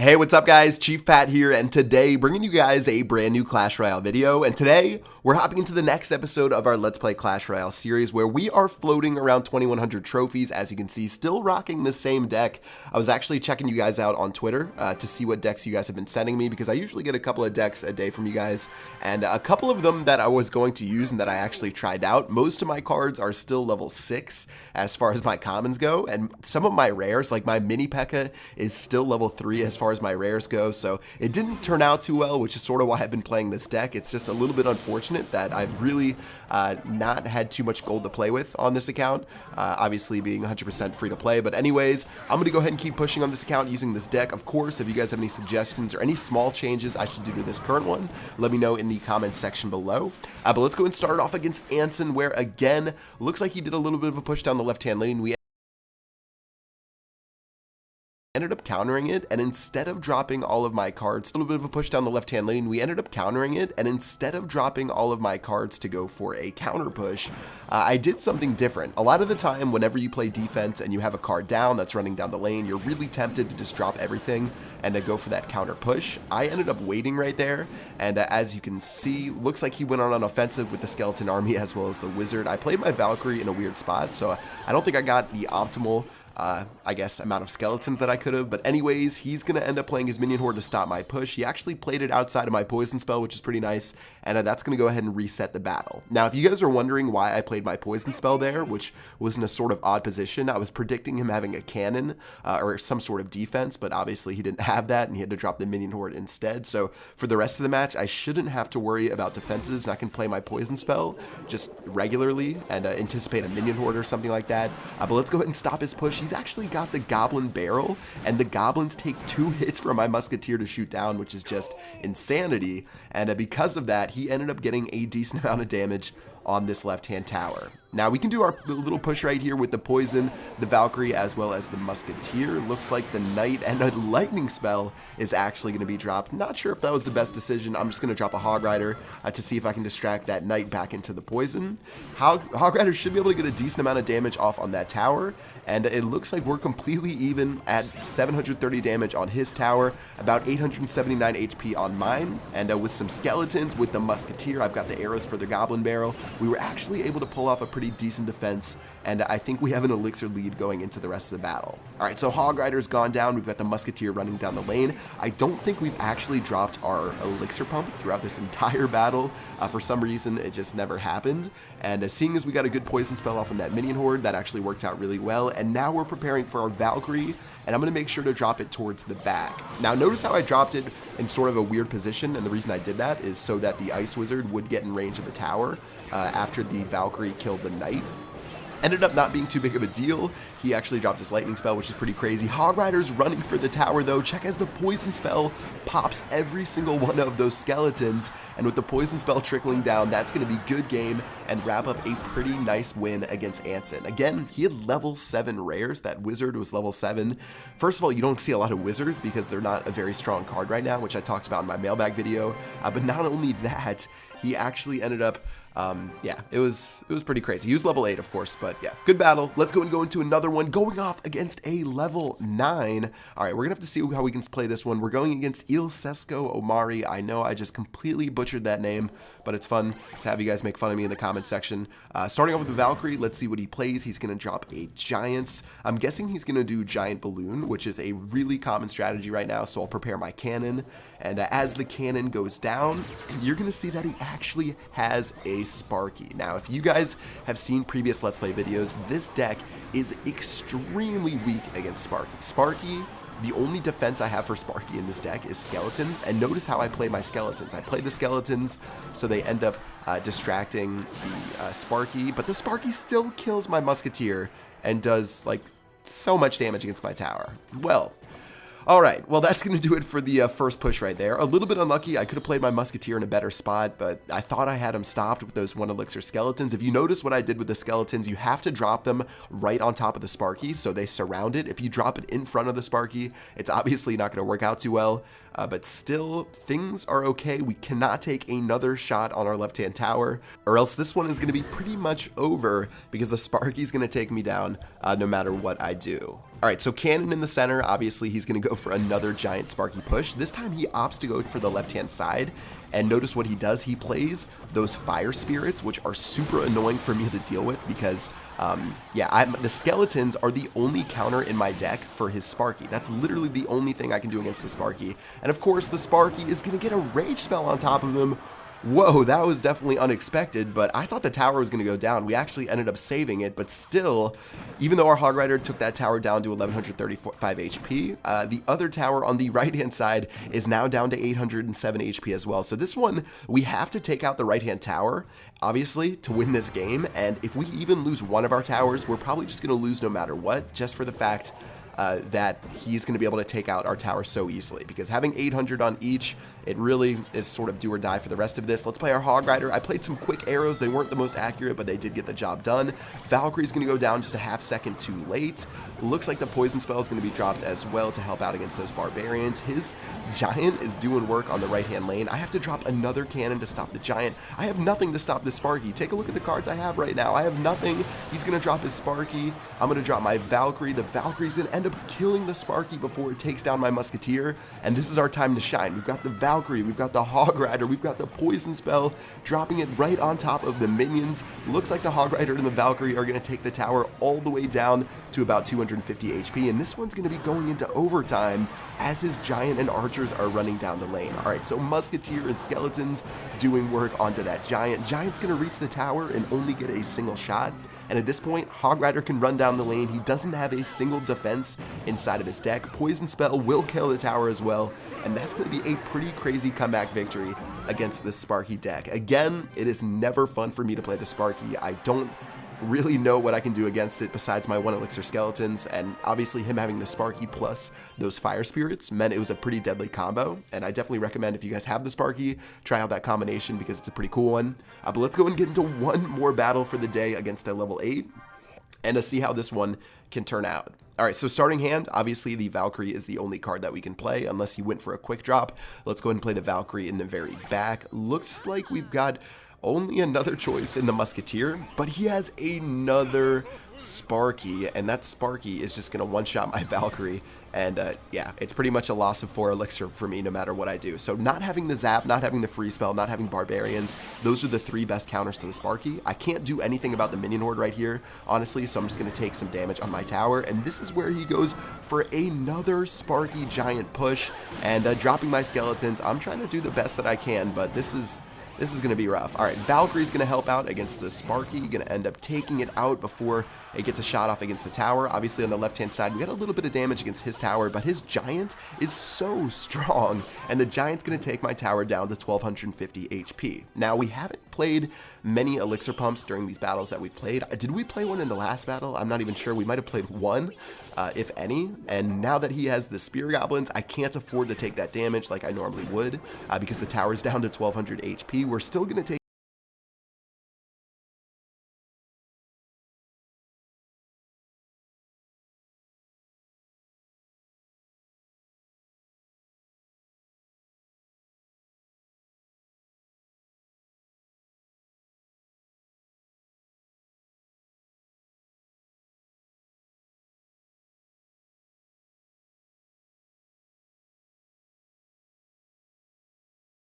Hey, what's up guys? Chief Pat here, and today bringing you guys a brand new Clash Royale video, and today we're hopping into the next episode of our Let's Play Clash Royale series where we are floating around 2100 trophies. As you can see, still rocking the same deck. I was actually checking you guys out on Twitter to see what decks you guys have been sending me, because I usually get a couple of decks a day from you guys, and a couple of them that I was going to use and that I actually tried out. Most of my cards are still level 6 as far as my commons go, and some of my rares, like my mini P.E.K.K.A, is still level 3 as far as my rares go, so it didn't turn out too well, which is sort of why I've been playing this deck. It's just a little bit unfortunate that I've really not had too much gold to play with on this account, obviously being 100% free to play. But anyways, I'm going to go ahead and keep pushing on this account using this deck. Of course, if you guys have any suggestions or any small changes I should do to this current one, let me know in the comments section below. But let's go and start off against Anson, where again, looks like he did a little bit of a push down the left-hand lane. We ended up countering it, and instead of dropping all of my cards, a little bit of a push down the left-hand lane, we ended up countering it, and instead of dropping all of my cards to go for a counter push, I did something different. A lot of the time, whenever you play defense and you have a card down that's running down the lane, you're really tempted to just drop everything and to go for that counter push. I ended up waiting right there, and as you can see, looks like he went on an offensive with the skeleton army as well as the wizard. I played my Valkyrie in a weird spot, so I don't think I got the optimal I guess amount of skeletons that I could have, but anyways, he's gonna end up playing his minion horde to stop my push. He actually played it outside of my poison spell, which is pretty nice, and that's gonna go ahead and reset the battle. Now, if you guys are wondering why I played my poison spell there, which was in a sort of odd position, I was predicting him having a cannon or some sort of defense, but obviously he didn't have that, and he had to drop the minion horde instead. So for the rest of the match, I shouldn't have to worry about defenses, and I can play my poison spell just regularly and anticipate a minion horde or something like that. But let's go ahead and stop his push. He's actually got the goblin barrel, and the goblins take 2 hits for my musketeer to shoot down, which is just insanity. And because of that, he ended up getting a decent amount of damage on this left-hand tower. Now we can do our little push right here with the poison, the Valkyrie, as well as the musketeer. Looks like the knight and a lightning spell is actually going to be dropped. Not sure if that was the best decision. I'm just going to drop a hog rider to see if I can distract that knight back into the poison. Hog rider should be able to get a decent amount of damage off on that tower, and it looks like we're completely even at 730 damage on his tower, about 879 HP on mine, and with some skeletons with the musketeer, I've got the arrows for the goblin barrel. We were actually able to pull off a pretty decent defense, and I think we have an elixir lead going into the rest of the battle. Alright, so Hog Rider's gone down. We've got the musketeer running down the lane. I don't think we've actually dropped our elixir pump throughout this entire battle. For some reason, it just never happened, and seeing as we got a good poison spell off on that minion horde, that actually worked out really well. And now we're preparing for our Valkyrie, and I'm going to make sure to drop it towards the back. Now notice how I dropped it in sort of a weird position, and the reason I did that is so that the ice wizard would get in range of the tower after the Valkyrie killed the knight. Ended up not being too big of a deal. He actually dropped his lightning spell, which is pretty crazy. Hog Rider's running for the tower though. Check as the poison spell pops every single one of those skeletons, and with the poison spell trickling down, that's going to be good game and wrap up a pretty nice win against Anson. Again, he had level 7 rares. That wizard was level 7. First of all, you don't see a lot of wizards because they're not a very strong card right now, which I talked about in my mailbag video. But not only that, he actually ended up yeah, it was pretty crazy. He was level 8, of course, but yeah, good battle. Let's go and go into another one, going off against a level 9. All right, we're gonna have to see how we can play this one. We're going against Il Sesco Omari. I know I just completely butchered that name, but it's fun to have you guys make fun of me in the comment section. Starting off with the Valkyrie, let's see what he plays. He's gonna drop a Giants. I'm guessing he's gonna do Giant Balloon, which is a really common strategy right now, so I'll prepare my cannon. And as the cannon goes down, you're gonna see that he actually has a Sparky. Now, if you guys have seen previous Let's Play videos, this deck is extremely weak against Sparky. Sparky, the only defense I have for Sparky in this deck is skeletons, and notice how I play my skeletons. I play the skeletons so they end up distracting the Sparky, but the Sparky still kills my musketeer and does like so much damage against my tower. Well, alright, well that's going to do it for the first push right there. A little bit unlucky. I could have played my musketeer in a better spot, but I thought I had him stopped with those 1 elixir skeletons. If you notice what I did with the skeletons, you have to drop them right on top of the Sparky so they surround it. If you drop it in front of the Sparky, it's obviously not going to work out too well. But still, things are okay. We cannot take another shot on our left-hand tower, or else this one is going to be pretty much over because the Sparky's going to take me down no matter what I do. Alright, so Cannon in the center, obviously he's going to go for another giant Sparky push. This time he opts to go for the left-hand side, and notice what he does. He plays those Fire Spirits, which are super annoying for me to deal with because, the Skeletons are the only counter in my deck for his Sparky. That's literally the only thing I can do against the Sparky. And of course, the Sparky is going to get a Rage Spell on top of him. Whoa, that was definitely unexpected, but I thought the tower was going to go down. We actually ended up saving it, but still, even though our Hog Rider took that tower down to 1135 HP, the other tower on the right-hand side is now down to 807 HP as well. So this one, we have to take out the right-hand tower, obviously, to win this game, and if we even lose one of our towers, we're probably just going to lose no matter what, just for the fact that he's going to be able to take out our tower so easily, because having 800 on each, it really is sort of do or die for the rest of this. Let's play our Hog Rider. I played some quick arrows. They weren't the most accurate, but they did get the job done. Valkyrie's going to go down just a half second too late. Looks like the poison spell is going to be dropped as well to help out against those barbarians. His giant is doing work on the right-hand lane. I have to drop another cannon to stop the giant. I have nothing to stop the Sparky. Take a look at the cards I have right now. I have nothing. He's going to drop his Sparky. I'm going to drop my Valkyrie. The Valkyrie's going to end up killing the Sparky before it takes down my Musketeer, and this is our time to shine. We've got the Valkyrie, we've got the Hog Rider, we've got the poison spell, dropping it right on top of the minions. Looks like the Hog Rider and the Valkyrie are going to take the tower all the way down to about 250 HP, and this one's going to be going into overtime as his giant and archers are running down the lane. Alright, so Musketeer and Skeletons doing work onto that giant. Giant's going to reach the tower and only get a single shot, and at this point, Hog Rider can run down the lane. He doesn't have a single defense inside of his deck. Poison spell will kill the tower as well, and that's going to be a pretty crazy comeback victory against the Sparky deck. Again, it is never fun for me to play the Sparky. I don't really know what I can do against it besides my 1 elixir skeletons, and obviously him having the Sparky plus those Fire Spirits meant it was a pretty deadly combo, and I definitely recommend if you guys have the Sparky, try out that combination because it's a pretty cool one. But let's go and get into one more battle for the day against a level 8 and to see how this one can turn out. Alright, so starting hand, obviously the Valkyrie is the only card that we can play unless you went for a quick drop. Let's go ahead and play the Valkyrie in the very back. Looks like we've got only another choice in the Musketeer, but he has another Sparky, and that Sparky is just going to one-shot my Valkyrie, and yeah, it's pretty much a loss of 4 elixir for me no matter what I do. So not having the zap, not having the free spell, not having barbarians, those are the 3 best counters to the Sparky. I can't do anything about the minion horde right here, honestly, so I'm just going to take some damage on my tower, and this is where he goes for another Sparky giant push, and dropping my skeletons. I'm trying to do the best that I can, but this is going to be rough. Alright, Valkyrie's going to help out against the Sparky. Going to end up taking it out before it gets a shot off against the tower. Obviously, on the left-hand side, we got a little bit of damage against his tower, but his giant is so strong, and the giant's going to take my tower down to 1250 HP. Now, we haven't played many elixir pumps during these battles that we played. Did we play one in the last battle? I'm not even sure. We might have played one, if any, and now that he has the Spear Goblins, I can't afford to take that damage like I normally would, because the tower's down to 1200 HP. We're still going to take